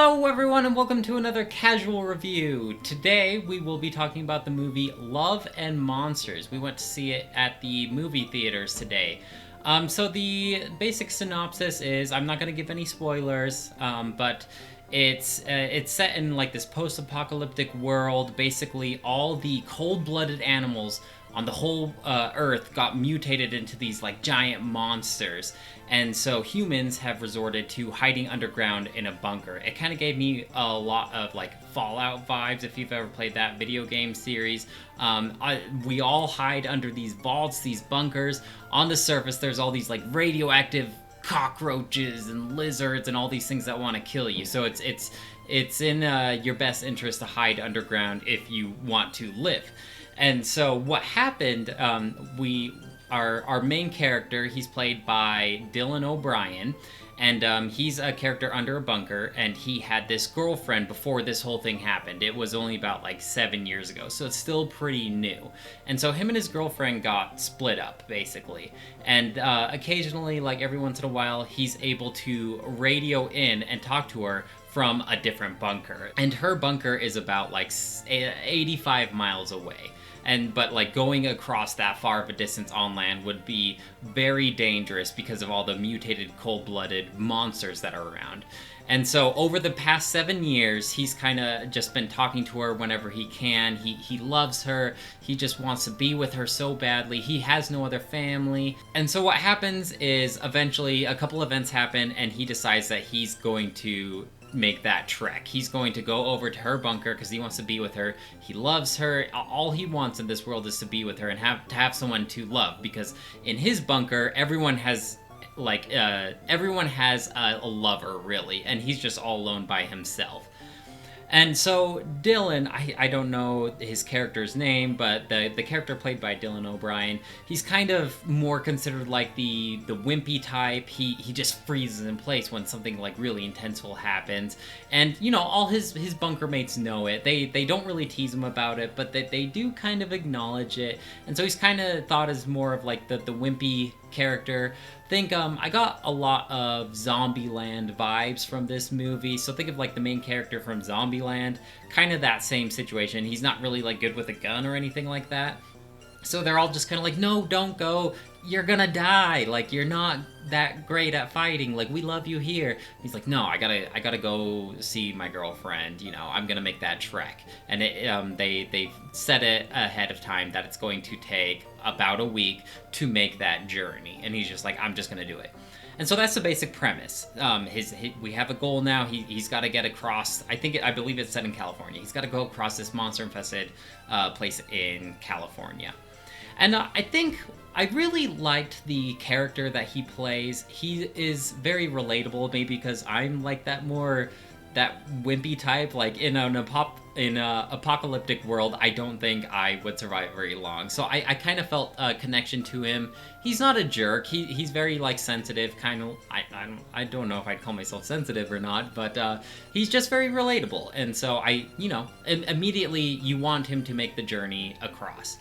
Hello everyone and welcome to another casual review. Today we will be talking about the movie Love and Monsters. We went to see it at the movie theaters today. So the basic synopsis is, I'm not going to give any spoilers, but it's set in like this post-apocalyptic world. Basically all the cold-blooded animals on the whole Earth got mutated into these like giant monsters, and so humans have resorted to hiding underground in a bunker. It kind of gave me a lot of like Fallout vibes if you've ever played that video game series. We all hide under these vaults, these bunkers. On the surface, there's all these like radioactive cockroaches and lizards and all these things that want to kill you. So it's in your best interest to hide underground if you want to live. And so what happened, our main character, he's played by Dylan O'Brien, and he's a character under a bunker, and he had this girlfriend before this whole thing happened. It was only about like 7 years ago, so it's still pretty new. And so him and his girlfriend got split up, basically. And occasionally, like every once in a while, he's able to radio in and talk to her from a different bunker. And her bunker is about like 85 miles away. But like going across that far of a distance on land would be very dangerous because of all the mutated cold-blooded monsters that are around. And so over the past 7 years, he's kind of just been talking to her whenever he can. He loves her. He just wants to be with her so badly. He has no other family. And so what happens is eventually a couple events happen, and he decides that he's going to make that trek. He's going to go over to her bunker because he wants to be with her. He loves her. All he wants in this world is to be with her and have someone to love, because in his bunker everyone has a lover, really, and he's just all alone by himself. And so Dylan, I don't know his character's name, but the character played by Dylan O'Brien, he's kind of more considered like the wimpy type. He just freezes in place when something like really intenseful happens. And you know, all his bunker mates know it. They don't really tease him about it, but they do kind of acknowledge it. And so he's kind of thought as more of like the wimpy character. I got a lot of Zombieland vibes from this movie. So think of like the main character from Zombieland, kind of that same situation. He's not really like good with a gun or anything like that. So they're all just kind of like, no, don't go. You're gonna die. Like, you're not that great at fighting. Like, we love you here. He's like, no, I gotta go see my girlfriend. You know, I'm gonna make that trek. And they set it ahead of time that it's going to take about a week to make that journey. And he's just like, I'm just gonna do it. And so that's the basic premise. We have a goal now. He's got to get across. I believe it's set in California. He's got to go across this monster-infested place in California. And I think I really liked the character that he plays. He is very relatable, maybe because I'm like that wimpy type. Like in an apocalyptic world, I don't think I would survive very long. So I kind of felt a connection to him. He's not a jerk. He's very like sensitive, kind of. I don't know if I'd call myself sensitive or not, but he's just very relatable. And so immediately you want him to make the journey across.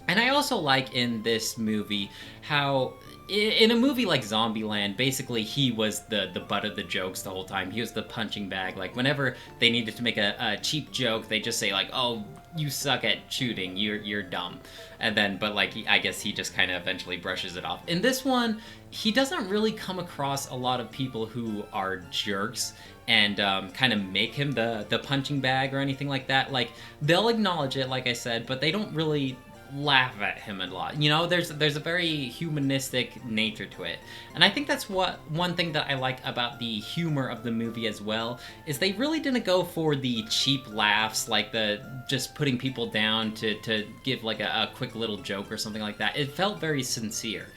And I also like in this movie how, in a movie like Zombieland, basically he was the butt of the jokes the whole time. He was the punching bag. Like, whenever they needed to make a cheap joke, they just say like, oh, you suck at shooting, you're dumb. And then, but like, I guess he just kind of eventually brushes it off. In this one, he doesn't really come across a lot of people who are jerks and kind of make him the punching bag or anything like that. Like, they'll acknowledge it, like I said, but they don't really laugh at him a lot. You know, there's a very humanistic nature to it. And I think that's one thing that I like about the humor of the movie as well, is they really didn't go for the cheap laughs, like the just putting people down to give like a quick little joke or something like that. It felt very sincere.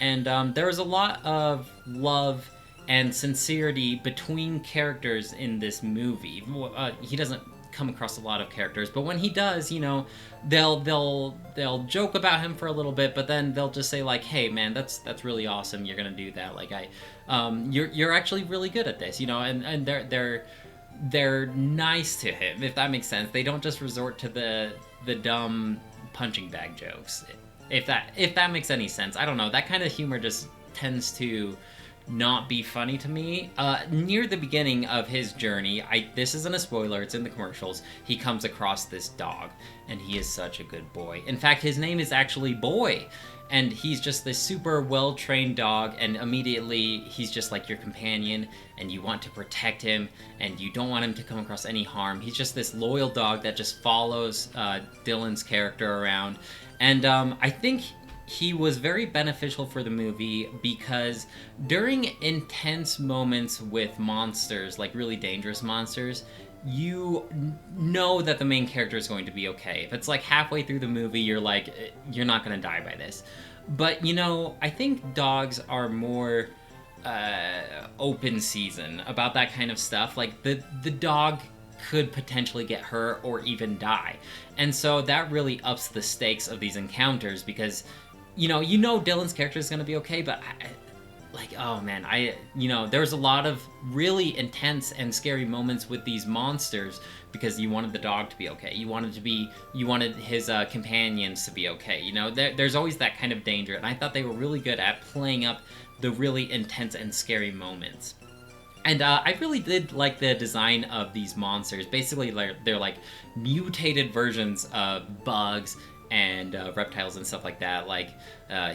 And there was a lot of love and sincerity between characters in this movie. He doesn't come across a lot of characters, but when he does, you know, they'll joke about him for a little bit, but then they'll just say like, hey man, that's really awesome, you're gonna do that, like you're actually really good at this, you know. And they're nice to him, if that makes sense. They don't just resort to the dumb punching bag jokes, if that makes any sense. I don't know, that kind of humor just tends to not be funny to me. Near the beginning of his journey, this isn't a spoiler, it's in the commercials, he comes across this dog, and he is such a good boy. In fact, his name is actually Boy, and he's just this super well-trained dog, and immediately he's just like your companion, and you want to protect him, and you don't want him to come across any harm. He's just this loyal dog that just follows Dylan's character around, and I think he was very beneficial for the movie because during intense moments with monsters, like really dangerous monsters, you know that the main character is going to be okay. If it's like halfway through the movie, you're like, you're not going to die by this. But, you know, I think dogs are more open season about that kind of stuff. Like, the dog could potentially get hurt or even die. And so that really ups the stakes of these encounters because, you know Dylan's character is going to be okay, but there was a lot of really intense and scary moments with these monsters because you wanted the dog to be okay. You wanted his companions to be okay. You know, there's always that kind of danger, and I thought they were really good at playing up the really intense and scary moments. And I really did like the design of these monsters. Basically, they're like mutated versions of bugs and reptiles and stuff like that. Like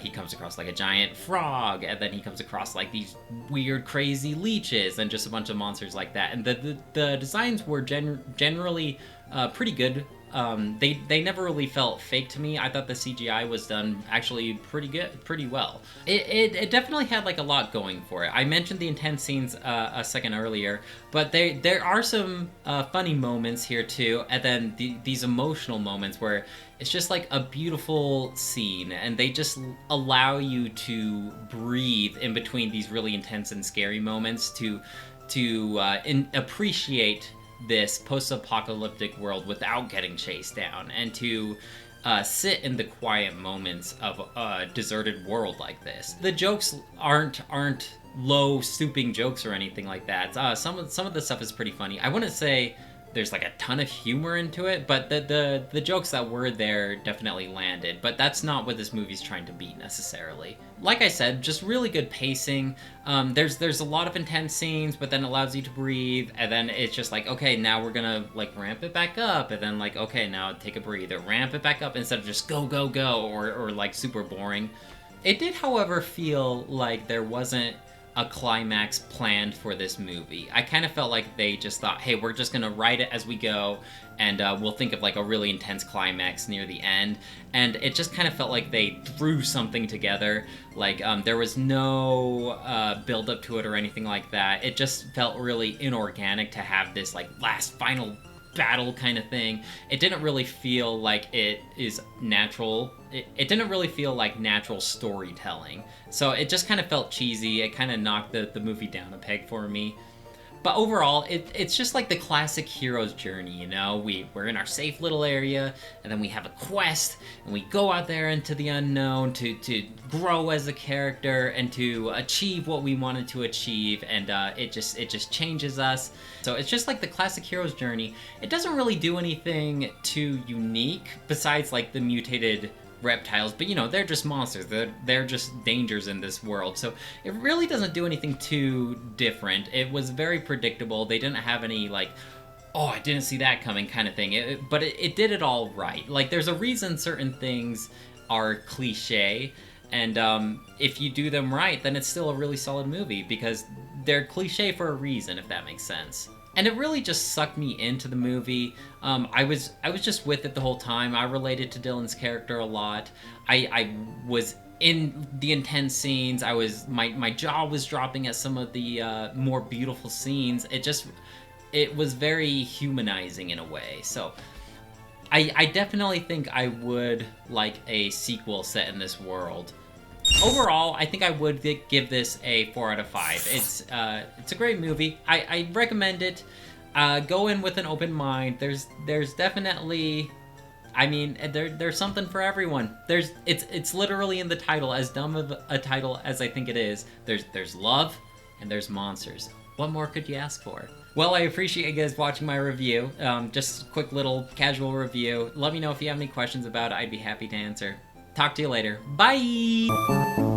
he comes across like a giant frog, and then he comes across like these weird crazy leeches and just a bunch of monsters like that. And the designs were generally pretty good. They never really felt fake to me. I thought the CGI was done actually pretty well. It definitely had like a lot going for it. I mentioned the intense scenes a second earlier, but there are some funny moments here too, and then these emotional moments where it's just like a beautiful scene, and they just allow you to breathe in between these really intense and scary moments to appreciate this post-apocalyptic world without getting chased down, and to sit in the quiet moments of a deserted world like this. The jokes aren't low stooping jokes or anything like that. Some of the stuff is pretty funny. I wouldn't say there's like a ton of humor into it, but the jokes that were there definitely landed. But that's not what this movie's trying to be necessarily. Like I said, just really good pacing. There's a lot of intense scenes, but then it allows you to breathe, and then it's just like, okay, now we're gonna like ramp it back up, and then like, okay, now take a breather, ramp it back up, instead of just go or like super boring. It did, however, feel like there wasn't a climax planned for this movie. I kind of felt like they just thought, hey, we're just gonna write it as we go, and we'll think of like a really intense climax near the end. And it just kind of felt like they threw something together. Like there was no build up to it or anything like that. It just felt really inorganic to have this like last final battle kind of thing. It didn't really feel like it is natural. It didn't really feel like natural storytelling. So it just kind of felt cheesy. It kind of knocked the movie down a peg for me. But overall, it's just like the classic hero's journey, you know? We're in our safe little area, and then we have a quest, and we go out there into the unknown to grow as a character and to achieve what we wanted to achieve, and it just changes us. So it's just like the classic hero's journey. It doesn't really do anything too unique besides like the mutated reptiles, but you know, they're just monsters. They're just dangers in this world. So it really doesn't do anything too different. It was very predictable. They didn't have any like, oh, I didn't see that coming kind of thing. But it did it all right. Like there's a reason certain things are cliche, and if you do them right, then it's still a really solid movie because they're cliche for a reason, if that makes sense. And it really just sucked me into the movie. I was just with it the whole time. I related to Dylan's character a lot. I was in the intense scenes. My jaw was dropping at some of the more beautiful scenes. It was very humanizing in a way. So I definitely think I would like a sequel set in this world. Overall, I think I would give this a 4 out of 5. It's a great movie. I recommend it. Go in with an open mind. There's definitely, I mean, there's something for everyone. It's literally in the title, as dumb of a title as I think it is. There's love and there's monsters. What more could you ask for? Well, I appreciate you guys watching my review. Just a quick little casual review. Let me know if you have any questions about it. I'd be happy to answer. Talk to you later. Bye!